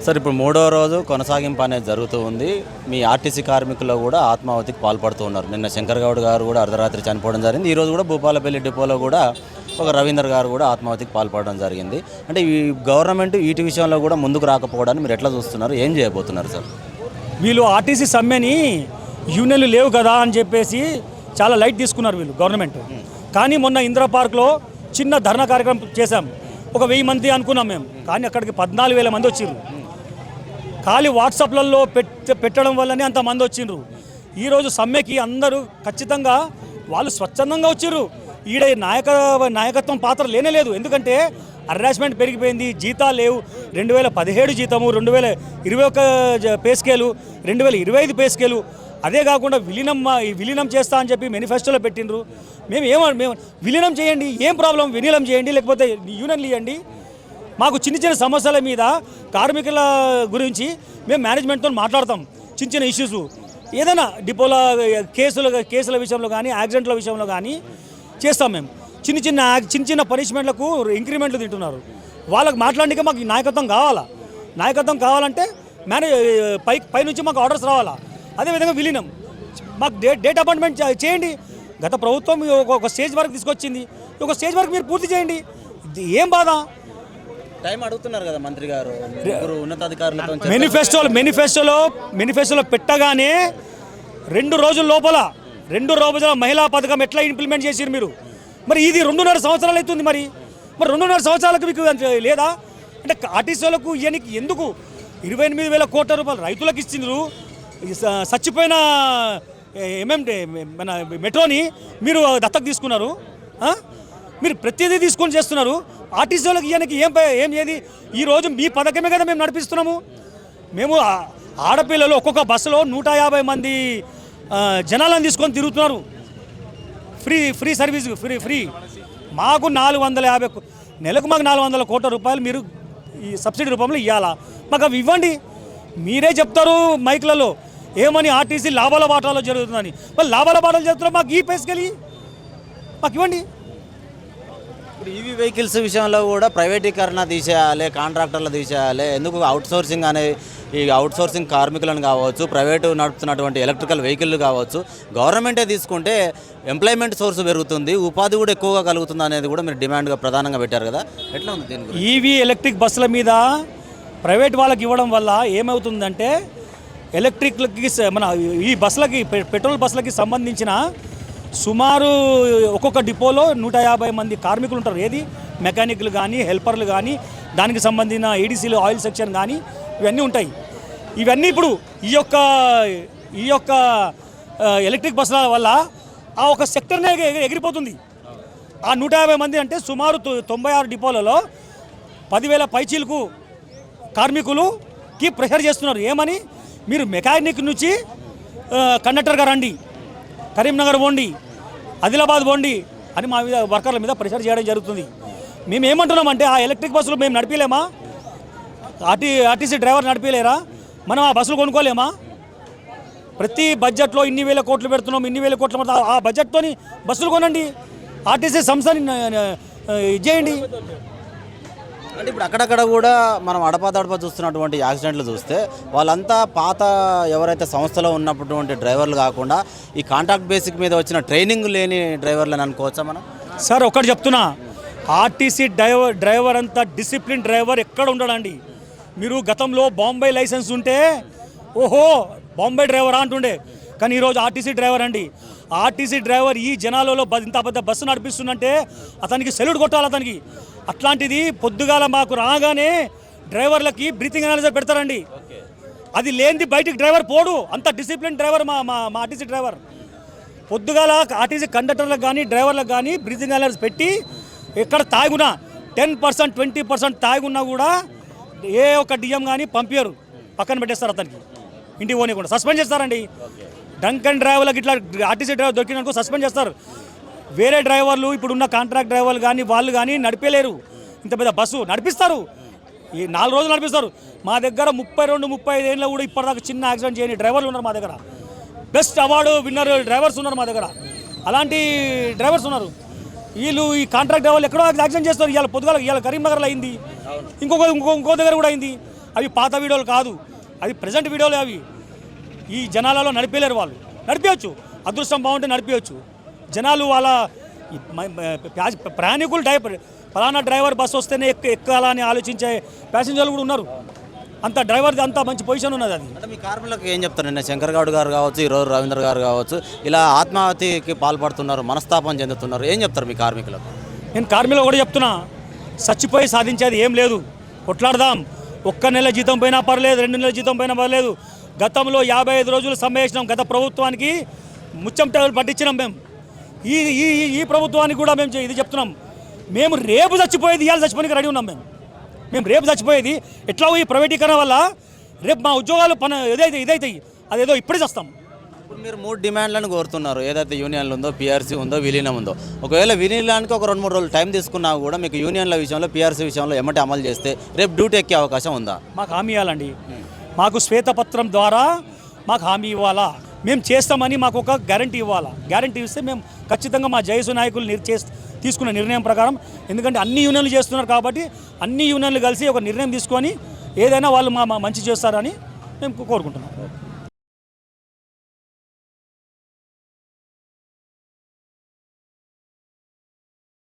Sir ఇప్పుడు మూడో రోజు కొనసాగింపు అనేది జరుగుతూ ఉంది. మీ ఆర్టీసీ కార్మికులు కూడా ఆత్మాహుతికి పాల్పడుతూ ఉన్నారు. నిన్న శంకర్ గౌడ్ గారు కూడా అర్ధరాత్రి చనిపోవడం జరిగింది. ఈరోజు కూడా భూపాలపల్లి డిపోలో కూడా ఒక రవీందర్ గారు కూడా ఆత్మాహుతికి పాల్పడడం జరిగింది. అంటే ఈ గవర్నమెంట్ వీటి విషయంలో కూడా ముందుకు రాకపోవడాన్ని మీరు ఎట్లా చూస్తున్నారు, ఏం చేయబోతున్నారు సార్? వీళ్ళు ఆర్టీసీ సమ్మెని యూనియన్లు లేవు కదా అని చెప్పేసి చాలా లైట్ తీసుకున్నారు వీళ్ళు గవర్నమెంట్. కానీ మొన్న ఇందిరా పార్క్లో చిన్న ధర్నా కార్యక్రమం చేశాం. ఒక 1000 మంది అనుకున్నాం మేము, కానీ అక్కడికి 14,000 మంది వచ్చిర్రు. ఖాళీ వాట్సాప్లలో పెట్టడం వల్లనే అంతమంది వచ్చిండ్రు. ఈరోజు సమ్మెకి అందరూ ఖచ్చితంగా వాళ్ళు స్వచ్ఛందంగా వచ్చిర్రు. ఈడ నాయకత్వం పాత్ర లేనేలేదు. ఎందుకంటే హరాస్మెంట్ పెరిగిపోయింది, జీతాలు లేవు. 2017 జీతము, 2021 పే స్కేలు, 2025 పే స్కేలు. అదే కాకుండా విలీనం చేస్తా అని చెప్పి మేనిఫెస్టోలో పెట్టిండ్రు. మేము విలీనం చేయండి, ఏం ప్రాబ్లం, విలీనం చేయండి, లేకపోతే యూనియన్లు ఇవ్వండి. మాకు చిన్న చిన్న సమస్యల మీద కార్మికుల గురించి మేము మేనేజ్మెంట్తో మాట్లాడతాం. చిన్న చిన్న ఇష్యూస్ ఏదైనా డిపోల కేసుల విషయంలో కానీ, యాక్సిడెంట్ల విషయంలో కానీ చేస్తాం. మేము చిన్న చిన్న పనిష్మెంట్లకు ఇంక్రిమెంట్లు తింటున్నారు. వాళ్ళకి మాట్లాడడానికి మాకు నాయకత్వం కావాలా. నాయకత్వం కావాలంటే పైనుంచి మాకు ఆర్డర్స్ రావాలా. అదేవిధంగా విలీనం మాకు డేట్ అపాయింట్మెంట్ చేయండి. గత ప్రభుత్వం ఒక స్టేజ్ వరకు తీసుకొచ్చింది, ఒక స్టేజ్ వరకు మీరు పూర్తి చేయండి. ఏం బాధ? టైం అడుగుతున్నారు కదా మంత్రి గారు, ఉన్నతాధికారులతో మేనిఫెస్టోలో పెట్టగానే 2 రోజుల లోపల మహిళా పథకం ఎట్లా ఇంప్లిమెంట్ చేసిరు మీరు? మరి ఇది 2.5 సంవత్సరాలు అవుతుంది. మరి 2.5 సంవత్సరాలకు మీకు లేదా? అంటే ఆర్టీసీలకు ఇవన్నీ ఎందుకు 28,000 కోట్ల రూపాయలు రైతులకు ఇచ్చిండ్రు? చచ్చిపోయిన మన మెట్రోని మీరు దత్తకు తీసుకున్నారు. మీరు ప్రతిదీ తీసుకొని చేస్తున్నారు. ఆర్టీసీలకు ఇవన్నీ ఏం ఏది? ఈరోజు మీ పథకమే కదా మేము నడిపిస్తున్నాము. మేము ఆడపిల్లలు ఒక్కొక్క బస్సులో 150 మంది జనాలను తీసుకొని తిరుగుతున్నారు. Free service free. మాకు 450 నెలకు మాకు 400 కోట్ల రూపాయలు మీరు ఈ సబ్సిడీ రూపంలో ఇవ్వాలా? మాకు అవి ఇవ్వండి. మీరే చెప్తారు మైక్లలో ఏమని, ఆర్టీసీ లాభాల బాటలో జరుగుతుందని. మరి లాభాల బాటలు జరుగుతున్నారు, మాకు ఈ పైసకెళ్ళి మాకు ఇవ్వండి. ఇప్పుడు ఈవీ వెహికల్స్ విషయంలో కూడా ప్రైవేటీకరణ తీసేయాలి, కాంట్రాక్టర్లు తీసేయాలి. ఎందుకు అవుట్సోర్సింగ్ ఈ అవుట్సోర్సింగ్ కార్మికులను కావచ్చు, ప్రైవేటు నడుపుతున్నటువంటి ఎలక్ట్రికల్ వెహికల్ కావచ్చు, గవర్నమెంటే తీసుకుంటే ఎంప్లాయ్మెంట్ సోర్స్ పెరుగుతుంది, ఉపాధి కూడా ఎక్కువగా కలుగుతుంది అనేది కూడా మీరు డిమాండ్గా ప్రధానంగా పెట్టారు కదా. ఎట్లా ఉంది దీని గురించి? ఈవీ ఎలక్ట్రిక్ బస్సుల మీద ప్రైవేట్ వాళ్ళకి ఇవ్వడం వల్ల ఏమవుతుందంటే ఎలక్ట్రిక్లకి మన ఈ బస్సులకి పెట్రోల్ బస్సులకి సంబంధించిన సుమారు ఒక్కొక్క డిపోలో 150 మంది కార్మికులు ఉంటారు. ఏది మెకానిక్లు కానీ, హెల్పర్లు కానీ, దానికి సంబంధించిన ఏడీసీలు, ఆయిల్ సెక్షన్ కానీ ఇవన్నీ ఉంటాయి. ఇవన్నీ ఇప్పుడు ఈ యొక్క ఎలక్ట్రిక్ బస్సుల వల్ల ఆ ఒక సెక్టర్నే ఎగిరిపోతుంది. ఆ 150 మంది అంటే సుమారు 96 డిపోలలో 10,000 పైచీలకు కార్మికులుకి ప్రెషర్ చేస్తున్నారు. ఏమని? మీరు మెకానిక్ నుంచి కండక్టర్గా రండి, కరీంనగర్ పోండి, ఆదిలాబాద్ పోండి అని మా మీద వర్కర్ల మీద ప్రెషర్ చేయడం జరుగుతుంది. మేము ఏమంటున్నామంటే ఆ ఎలక్ట్రిక్ బస్సులు మేము నడిపలేమా? RTC driver నడిపలేరా? మనం ఆ బస్సులు కొనుక్కోలేమా? ప్రతి బడ్జెట్లో ఇన్ని వేల కోట్లు పెడుతున్నాం, ఇన్ని వేల కోట్లు పెడతాం. ఆ బడ్జెట్తో బస్సులు కొనండి, ఆర్టీసీ సంస్థని చేయండి. అంటే ఇప్పుడు అక్కడక్కడ కూడా మనం అడపా చూస్తున్నటువంటి యాక్సిడెంట్లు చూస్తే వాళ్ళంతా పాత ఎవరైతే సంస్థలో ఉన్నటువంటి డ్రైవర్లు కాకుండా ఈ కాంట్రాక్ట్ బేసిక్ మీద వచ్చిన ట్రైనింగ్ లేని డ్రైవర్లు అని అనుకోవచ్చా మనం? సార్ ఒకటి చెప్తున్నా, ఆర్టీసీ డ్రైవర్ అంతా డిసిప్లిన్ డ్రైవర్ ఎక్కడ ఉండడండి. మీరు గతంలో బాంబే లైసెన్స్ ఉంటే ఓహో బాంబే డ్రైవరా అంటుండే, కానీ ఈరోజు ఆర్టీసీ డ్రైవర్ అండి. ఆర్టీసీ డ్రైవర్ ఈ జనాలలో ఇంత పెద్ద బస్సు నడిపిస్తుందంటే అతనికి సెల్యూట్ కొట్టాలి అతనికి. అట్లాంటిది పొద్దుగాల మాకు రాగానే డ్రైవర్లకి బ్రీతింగ్ అనలైజర్ పెడతారండి. అది లేనిది బయటికి డ్రైవర్ పోడు. అంత డిసిప్లిన్ డ్రైవర్ మా ఆర్టీసీ డ్రైవర్. పొద్దుగాల ఆర్టీసీ కండక్టర్లకు కానీ డ్రైవర్లకు కానీ బ్రీతింగ్ అనలైజర్ పెట్టి ఎక్కడ తాగున్నా 10% 20% తాగున్నా కూడా ఏ ఒక్క డిఎం కానీ పంపించరు, పక్కన పెట్టేస్తారు అతనికి, ఇంటికి పోనీ కూడా సస్పెండ్ చేస్తారండి. డంకన్ డ్రైవర్లకు ఇట్లా ఆర్టీసీ డ్రైవర్ దొరికినందుకు సస్పెండ్ చేస్తారు. వేరే డ్రైవర్లు ఇప్పుడున్న కాంట్రాక్ట్ డ్రైవర్లు కానీ వాళ్ళు కానీ నడిపేలేరు. ఇంత పెద్ద బస్సు నడిపిస్తారు, ఈ 4 రోజులు నడిపిస్తారు. మా దగ్గర 32-35 ఏళ్ళలో కూడా ఇప్పటిదాకా చిన్న యాక్సిడెంట్ చేయని డ్రైవర్లు ఉన్నారు మా దగ్గర. బెస్ట్ అవార్డు విన్నర్ డ్రైవర్స్ ఉన్నారు మా దగ్గర. అలాంటి డ్రైవర్స్ ఉన్నారు. వీళ్ళు ఈ కాంట్రాక్ట్ డ్రైవర్లు ఎక్కడో యాక్సిడెంట్ చేస్తారు. ఇవాళ పొద్దుగాల కరీంనగర్లో అయింది, ఇంకో దగ్గర కూడా అయింది. అవి పాత వీడియోలు కాదు, అది ప్రజెంట్ వీడియోలు. అవి ఈ జనాలలో నడిపేలేరు, వాళ్ళు నడిపించచ్చు, అదృష్టం బాగుంటే నడిపించచ్చు. జనాలు వాళ్ళ ప్రయాణికులు ఫలానా డ్రైవర్ బస్సు వస్తేనే ఎక్కాలని ఆలోచించే ప్యాసింజర్లు కూడా ఉన్నారు. అంత డ్రైవర్ది అంత మంచి పొజిషన్ ఉన్నది. అది అంటే మీ కార్మికులకు ఏం చెప్తారు? నిన్న శంకర్ గౌడ్ గారు కావచ్చు, ఈరోజు రవీంద్ర గారు కావచ్చు, ఇలా ఆత్మహత్యకి పాల్పడుతున్నారు, మనస్తాపం చెందుతున్నారు. ఏం చెప్తారు మీ కార్మికులకు? నేను కార్మికులు కూడా చెప్తున్నా, చచ్చిపోయి సాధించేది ఏం లేదు, కొట్లాడదాం. ఒక్క నెల జీతం పోయినా పర్లేదు, 2 నెలల జీతం పోయినా పర్లేదు. గతంలో 55 రోజులు సమ్మె చేసినాం. గత ప్రభుత్వానికి ముచ్చం టేబుల్ పట్టించినాం మేము. ఈ ఈ ఈ ప్రభుత్వానికి కూడా మేము ఇది చెప్తున్నాం. మేము రేపు చచ్చిపోయేది ఇవాళ చచ్చిపోయిన రెడీ ఉన్నాం. మేము రేపు చచ్చిపోయేది ఎట్లా ఈ ప్రైవేటీకరణ వల్ల రేపు మా ఉద్యోగాలు ఇదైతాయి, అదేదో ఇప్పుడే చేస్తాం. ఇప్పుడు మీరు 3 డిమాండ్లను కోరుతున్నారు. ఏదైతే యూనియన్లు ఉందో, పీఆర్సీ ఉందో, విలీనం ఉందో. ఒకవేళ విలీనానికి ఒక 2-3 రోజులు టైం తీసుకున్నా కూడా మీకు యూనియన్ల విషయంలో, పీఆర్సీ విషయంలో ఎమ్మటి అమలు చేస్తే రేపు డ్యూటీ ఎక్కే అవకాశం ఉందా? మాకు హామీ ఇవ్వాలండి. మాకు శ్వేతపత్రం ద్వారా మాకు హామీ ఇవ్వాలా, మేము చేస్తామని మాకు ఒక గ్యారంటీ ఇవ్వాలా. గ్యారంటీ ఇస్తే మేము ఖచ్చితంగా మా జేఏసీ నాయకులు తీసుకున్న నిర్ణయం ప్రకారం, ఎందుకంటే అన్ని యూనియన్లు చేస్తున్నారు కాబట్టి అన్ని యూనియన్లు కలిసి ఒక నిర్ణయం తీసుకొని ఏదైనా వాళ్ళు మా మంచి చేస్తారని మేము కోరుకుంటున్నాం.